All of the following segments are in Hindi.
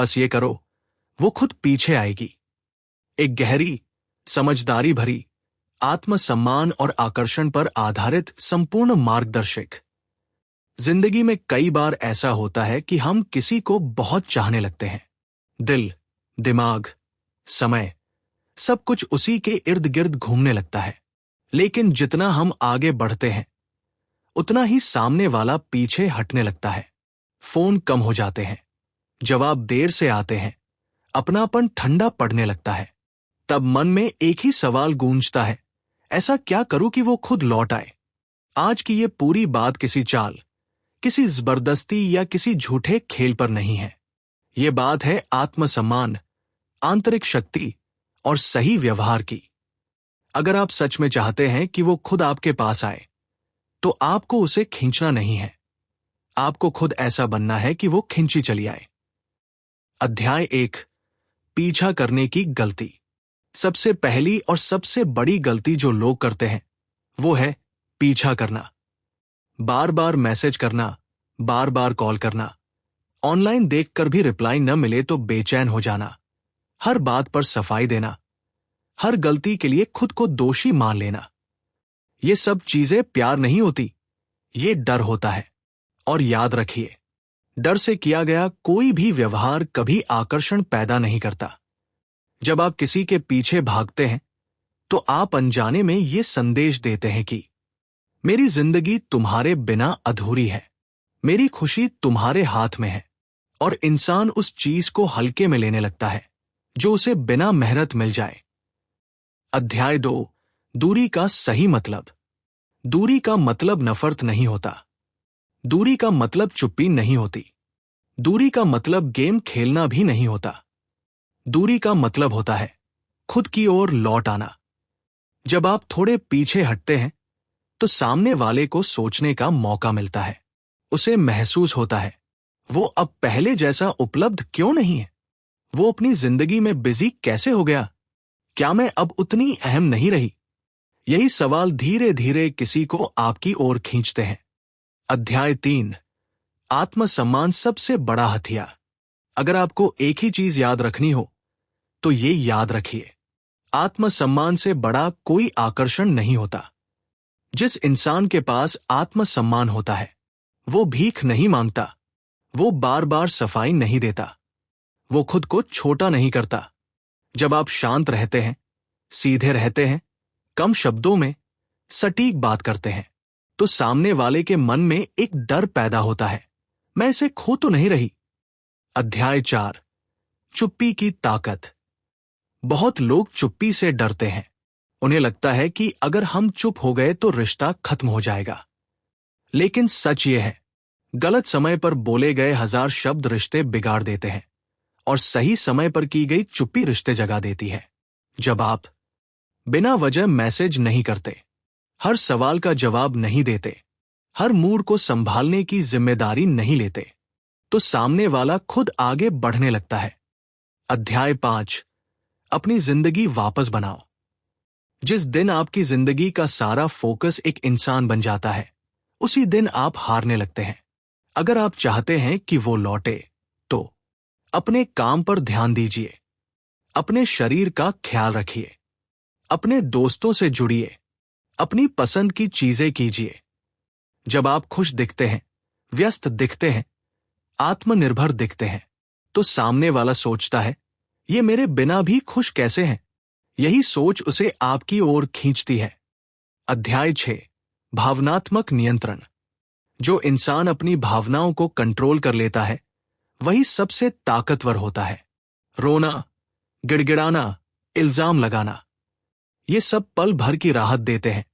बस ये करो, वो खुद पीछे आएगी। एक गहरी, समझदारी भरी, आत्मसम्मान और आकर्षण पर आधारित संपूर्ण मार्गदर्शक। जिंदगी में कई बार ऐसा होता है कि हम किसी को बहुत चाहने लगते हैं। दिल, दिमाग, समय, सब कुछ उसी के इर्द गिर्द घूमने लगता है। लेकिन जितना हम आगे बढ़ते हैं, उतना ही सामने वाला पीछे हटने लगता है। फोन कम हो जाते हैं, जवाब देर से आते हैं, अपनापन ठंडा पड़ने लगता है। तब मन में एक ही सवाल गूंजता है, ऐसा क्या करूं कि वो खुद लौट आए। आज की ये पूरी बात किसी चाल, किसी जबरदस्ती या किसी झूठे खेल पर नहीं है। ये बात है आत्मसम्मान, आंतरिक शक्ति और सही व्यवहार की। अगर आप सच में चाहते हैं कि वो खुद आपके पास आए, तो आपको उसे खींचना नहीं है। आपको खुद ऐसा बनना है कि वो खींची चली आए। अध्याय 1, पीछा करने की गलती। सबसे पहली और सबसे बड़ी गलती जो लोग करते हैं, वो है पीछा करना। बार बार मैसेज करना, बार बार कॉल करना, ऑनलाइन देखकर भी रिप्लाई न मिले तो बेचैन हो जाना, हर बात पर सफाई देना, हर गलती के लिए खुद को दोषी मान लेना। ये सब चीजें प्यार नहीं होती, ये डर होता है। और याद रखिए, डर से किया गया कोई भी व्यवहार कभी आकर्षण पैदा नहीं करता। जब आप किसी के पीछे भागते हैं, तो आप अनजाने में ये संदेश देते हैं कि मेरी जिंदगी तुम्हारे बिना अधूरी है, मेरी खुशी तुम्हारे हाथ में है। और इंसान उस चीज को हल्के में लेने लगता है जो उसे बिना मेहनत मिल जाए। अध्याय 2, दूरी का सही मतलब। दूरी का मतलब नफरत नहीं होता। दूरी का मतलब चुप्पी नहीं होती। दूरी का मतलब गेम खेलना भी नहीं होता। दूरी का मतलब होता है खुद की ओर लौट आना। जब आप थोड़े पीछे हटते हैं, तो सामने वाले को सोचने का मौका मिलता है। उसे महसूस होता है, वो अब पहले जैसा उपलब्ध क्यों नहीं है? वो अपनी जिंदगी में बिजी कैसे हो गया? क्या मैं अब उतनी अहम नहीं रही? यही सवाल धीरे धीरे किसी को आपकी ओर खींचते हैं। अध्याय 3, आत्मसम्मान सबसे बड़ा हथियार। अगर आपको एक ही चीज याद रखनी हो, तो ये याद रखिए, आत्मसम्मान से बड़ा कोई आकर्षण नहीं होता। जिस इंसान के पास आत्मसम्मान होता है, वो भीख नहीं मांगता, वो बार बार सफाई नहीं देता, वो खुद को छोटा नहीं करता। जब आप शांत रहते हैं, सीधे रहते हैं, कम शब्दों में सटीक बात करते हैं, तो सामने वाले के मन में एक डर पैदा होता है, मैं इसे खो तो नहीं रही। अध्याय 4, चुप्पी की ताकत। बहुत लोग चुप्पी से डरते हैं। उन्हें लगता है कि अगर हम चुप हो गए तो रिश्ता खत्म हो जाएगा। लेकिन सच ये है, गलत समय पर बोले गए 1000 शब्द रिश्ते बिगाड़ देते हैं, और सही समय पर की गई चुप्पी रिश्ते जगा देती है। जब आप बिना वजह मैसेज नहीं करते, हर सवाल का जवाब नहीं देते, हर मूड को संभालने की जिम्मेदारी नहीं लेते, तो सामने वाला खुद आगे बढ़ने लगता है। अध्याय 5, अपनी जिंदगी वापस बनाओ। जिस दिन आपकी जिंदगी का सारा फोकस एक इंसान बन जाता है, उसी दिन आप हारने लगते हैं। अगर आप चाहते हैं कि वो लौटे, तो अपने काम पर ध्यान दीजिए, अपने शरीर का ख्याल रखिए, अपने दोस्तों से जुड़िए, अपनी पसंद की चीजें कीजिए। जब आप खुश दिखते हैं, व्यस्त दिखते हैं, आत्मनिर्भर दिखते हैं, तो सामने वाला सोचता है, ये मेरे बिना भी खुश कैसे हैं? यही सोच उसे आपकी ओर खींचती है। अध्याय 6, भावनात्मक नियंत्रण। जो इंसान अपनी भावनाओं को कंट्रोल कर लेता है, वही सबसे ताकतवर होता है। रोना, गिड़गिड़ाना, इल्जाम लगाना, ये सब पल भर की राहत देते हैं,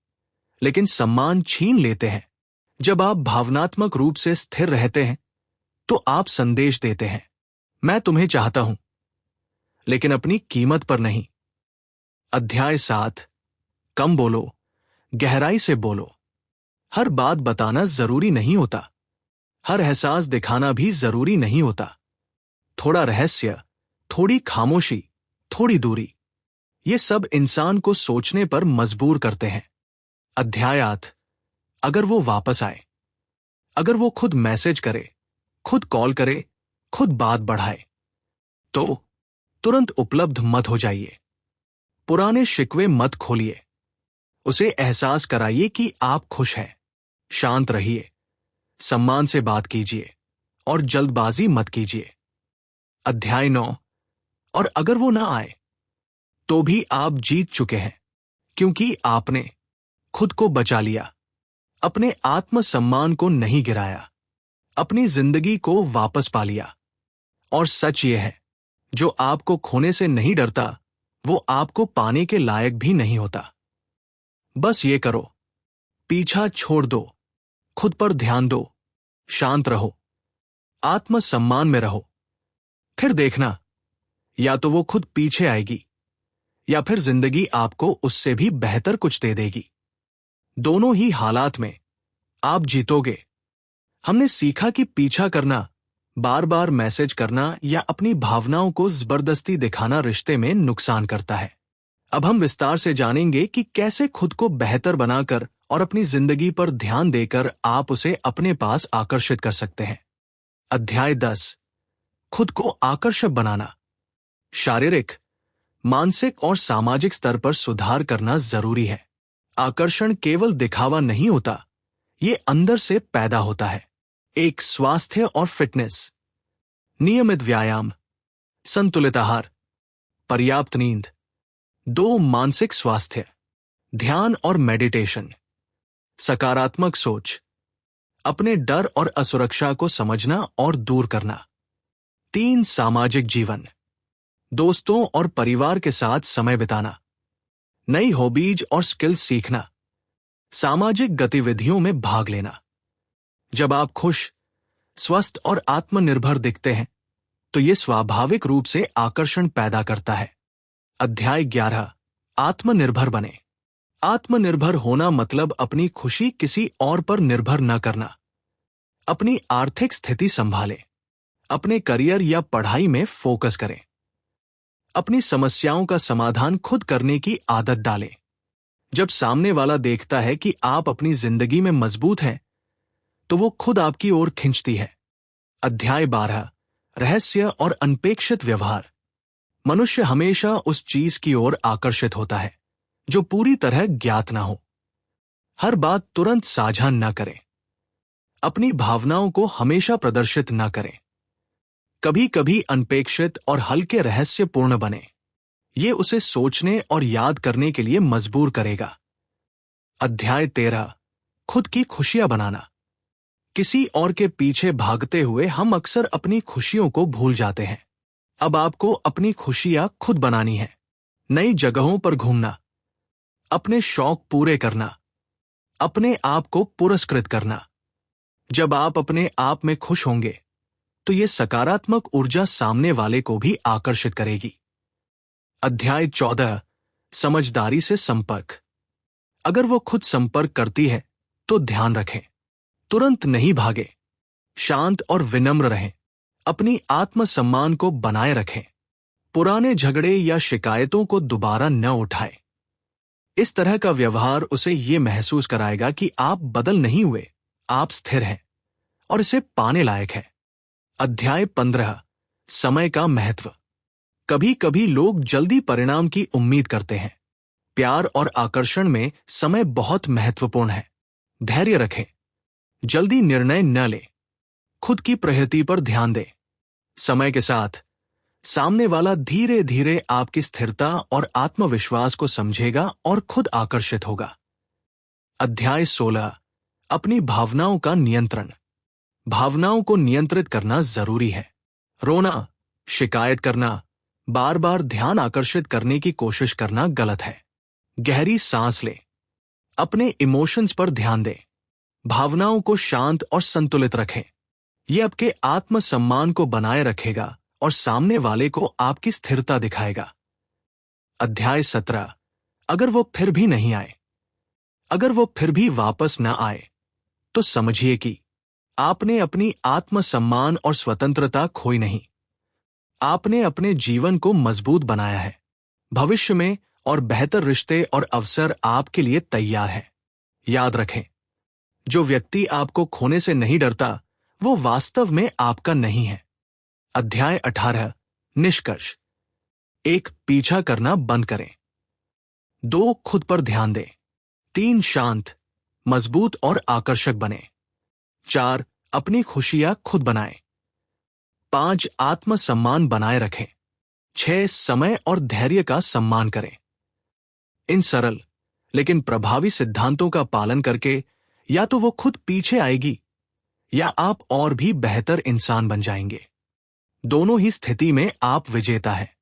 लेकिन सम्मान छीन लेते हैं। जब आप भावनात्मक रूप से स्थिर रहते हैं, तो आप संदेश देते हैं, मैं तुम्हें चाहता हूं, लेकिन अपनी कीमत पर नहीं। अध्याय 7, कम बोलो, गहराई से बोलो। हर बात बताना जरूरी नहीं होता, हर एहसास दिखाना भी जरूरी नहीं होता। थोड़ा रहस्य, थोड़ी खामोशी, थोड़ी दूरी, ये सब इंसान को सोचने पर मजबूर करते हैं। अध्याय 8, अगर वो वापस आए, अगर वो खुद मैसेज करे, खुद कॉल करे, खुद बात बढ़ाए, तो तुरंत उपलब्ध मत हो जाइए। पुराने शिकवे मत खोलिए। उसे एहसास कराइए कि आप खुश हैं। शांत रहिए, सम्मान से बात कीजिए और जल्दबाजी मत कीजिए। अध्याय 9। और अगर वो ना आए तो भी आप जीत चुके हैं, क्योंकि आपने खुद को बचा लिया, अपने आत्मसम्मान को नहीं गिराया, अपनी जिंदगी को वापस पा लिया। और सच ये है, जो आपको खोने से नहीं डरता वो आपको पाने के लायक भी नहीं होता। बस ये करो, पीछा छोड़ दो, खुद पर ध्यान दो, शांत रहो, आत्मसम्मान में रहो। फिर देखना, या तो वो खुद पीछे आएगी या फिर जिंदगी आपको उससे भी बेहतर कुछ दे देगी। दोनों ही हालात में आप जीतोगे। हमने सीखा कि पीछा करना, बार बार मैसेज करना या अपनी भावनाओं को जबरदस्ती दिखाना रिश्ते में नुकसान करता है। अब हम विस्तार से जानेंगे कि कैसे खुद को बेहतर बनाकर और अपनी जिंदगी पर ध्यान देकर आप उसे अपने पास आकर्षित कर सकते हैं। अध्याय 10। खुद को आकर्षक बनाना। शारीरिक, मानसिक और सामाजिक स्तर पर सुधार करना जरूरी है। आकर्षण केवल दिखावा नहीं होता, ये अंदर से पैदा होता है। एक स्वास्थ्य और फिटनेस, नियमित व्यायाम, संतुलित आहार, पर्याप्त नींद। 2 मानसिक स्वास्थ्य, ध्यान और मेडिटेशन, सकारात्मक सोच, अपने डर और असुरक्षा को समझना और दूर करना। 3 सामाजिक जीवन, दोस्तों और परिवार के साथ समय बिताना, नई हॉबीज और स्किल्स सीखना, सामाजिक गतिविधियों में भाग लेना। जब आप खुश, स्वस्थ और आत्मनिर्भर दिखते हैं तो ये स्वाभाविक रूप से आकर्षण पैदा करता है। अध्याय 11। आत्मनिर्भर बने। आत्मनिर्भर होना मतलब अपनी खुशी किसी और पर निर्भर न करना। अपनी आर्थिक स्थिति संभालें, अपने करियर या पढ़ाई में फोकस करें, अपनी समस्याओं का समाधान खुद करने की आदत डालें। जब सामने वाला देखता है कि आप अपनी जिंदगी में मजबूत हैं तो वो खुद आपकी ओर खिंचती है। अध्याय 12। रहस्य और अनपेक्षित व्यवहार। मनुष्य हमेशा उस चीज की ओर आकर्षित होता है जो पूरी तरह ज्ञात ना हो। हर बात तुरंत साझा न करें। अपनी भावनाओं को हमेशा प्रदर्शित न करें। कभी कभी अनपेक्षित और हल्के रहस्यपूर्ण बने। ये उसे सोचने और याद करने के लिए मजबूर करेगा। अध्याय 13। खुद की खुशियां बनाना। किसी और के पीछे भागते हुए हम अक्सर अपनी खुशियों को भूल जाते हैं। अब आपको अपनी खुशियां खुद बनानी है। नई जगहों पर घूमना, अपने शौक पूरे करना, अपने आप को पुरस्कृत करना। जब आप अपने आप में खुश होंगे तो ये सकारात्मक ऊर्जा सामने वाले को भी आकर्षित करेगी। अध्याय 14। समझदारी से संपर्क। अगर वो खुद संपर्क करती है तो ध्यान रखें, तुरंत नहीं भागे, शांत और विनम्र रहें, अपनी आत्मसम्मान को बनाए रखें, पुराने झगड़े या शिकायतों को दोबारा न उठाएं। इस तरह का व्यवहार उसे ये महसूस कराएगा कि आप बदल नहीं हुए, आप स्थिर हैं और इसे पाने लायक है। अध्याय 15। समय का महत्व। कभी कभी लोग जल्दी परिणाम की उम्मीद करते हैं। प्यार और आकर्षण में समय बहुत महत्वपूर्ण है। धैर्य रखें, जल्दी निर्णय न लें, खुद की प्रगति पर ध्यान दें। समय के साथ सामने वाला धीरे धीरे आपकी स्थिरता और आत्मविश्वास को समझेगा और खुद आकर्षित होगा। अध्याय 16। अपनी भावनाओं का नियंत्रण। भावनाओं को नियंत्रित करना जरूरी है। रोना, शिकायत करना, बार बार ध्यान आकर्षित करने की कोशिश करना गलत है। गहरी सांस लें, अपने इमोशंस पर ध्यान दें, भावनाओं को शांत और संतुलित रखें। यह आपके आत्मसम्मान को बनाए रखेगा और सामने वाले को आपकी स्थिरता दिखाएगा। अध्याय 17। अगर वो फिर भी नहीं आए, अगर वो फिर भी वापस न आए तो समझिए कि आपने अपनी आत्मसम्मान और स्वतंत्रता खोई नहीं। आपने अपने जीवन को मजबूत बनाया है। भविष्य में और बेहतर रिश्ते और अवसर आपके लिए तैयार हैं। याद रखें, जो व्यक्ति आपको खोने से नहीं डरता वो वास्तव में आपका नहीं है। अध्याय 18। निष्कर्ष: 1. पीछा करना बंद करें। 2. खुद पर ध्यान दें। 3. शांत, मजबूत और आकर्षक बने। 4. अपनी खुशियां खुद बनाएं। 5. आत्मसम्मान बनाए रखें। 6. समय और धैर्य का सम्मान करें। इन सरल लेकिन प्रभावी सिद्धांतों का पालन करके या तो वो खुद पीछे आएगी या आप और भी बेहतर इंसान बन जाएंगे। दोनों ही स्थिति में आप विजेता हैं।